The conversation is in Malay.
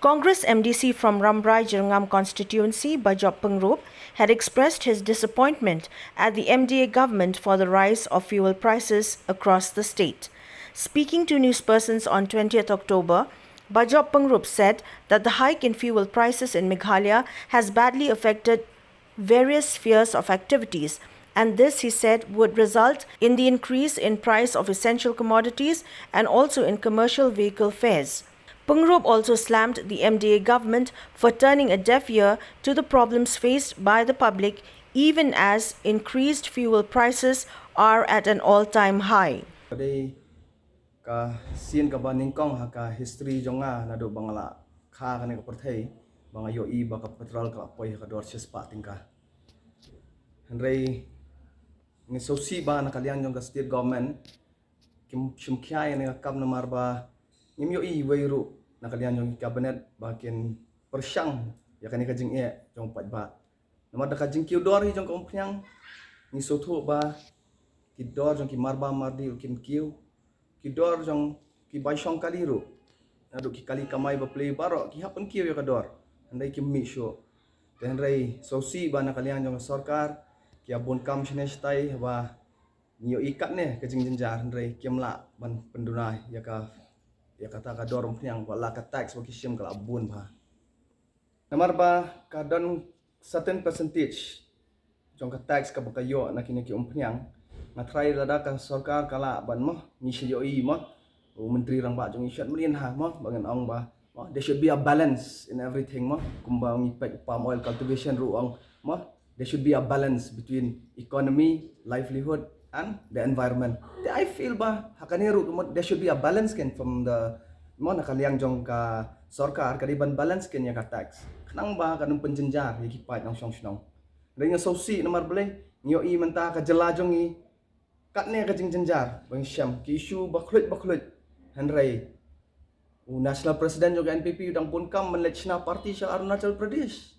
Congress MDC from Rambrai Jirngam constituency, Bajop Pengrop, had expressed his disappointment at the MDA government for the rise of fuel prices across the state. Speaking to newspersons on 20th October, Bajop Pengrop said that the hike in fuel prices in Meghalaya has badly affected various spheres of activities, and this, he said, would result in the increase in price of essential commodities and also in commercial vehicle fares. Pengrop also slammed the MDA government for turning a deaf ear to the problems faced by the public, even as increased fuel prices are at an all-time high. Ka sin ka ba ningkong ha ka history jonga na do bangala kha ka ne ka perthei banga yo I ba ka petrol ka poi ka dor sis pa tingka henrei ngi so si ba na kalian jong ka state government kim shim kya ne ka kam na mar ba ngim yo I weiru na kalian jong cabinet ba ken persyang ya kan ka jing e jong pat ba nama da ka jing kiu dor hi jong ka umpnyang ngi so thu ba ki dor jong ki mar ba mar di kim kiu ki dor jong ki bai shong kali ru adu ki kali kamai ba play baro ki happen kiu ya ka dor andai ki mi show dan rai so si ba na kalian jong sarkar ki abun kam shne stai ba nyo ikat ne ke jing jenjar rai kim la ban pendunai ya kata ka dor yang ba la ka tax ba ki shim ka abun ba namar ba ka don certain percentage jong ka tax ka ba kayo na kini ki umpnyang na try lada ka sarkar kala ban mo ni shi yo I mo menteri rang ba jong isyat mlin ha mo bangan ong ba mo there should be a balance in everything mo kumba ngi pek palm oil cultivation ru ong mo there should be a balance between economy livelihood and the environment I feel ba hakani ru mo there should be a balance ken from the mo nakaliang jong ka sarkar kadiban balance ken ya ka tax kanang ba kanung penjenjar yi kipat nang song snong ring so si nomor bele nyo I menta ka jelajong I katne ka jing jenjar bang syam ki issue bakhlut henrei national president juga NPP udang pun kam menlechna parti sya Arunachal Pradesh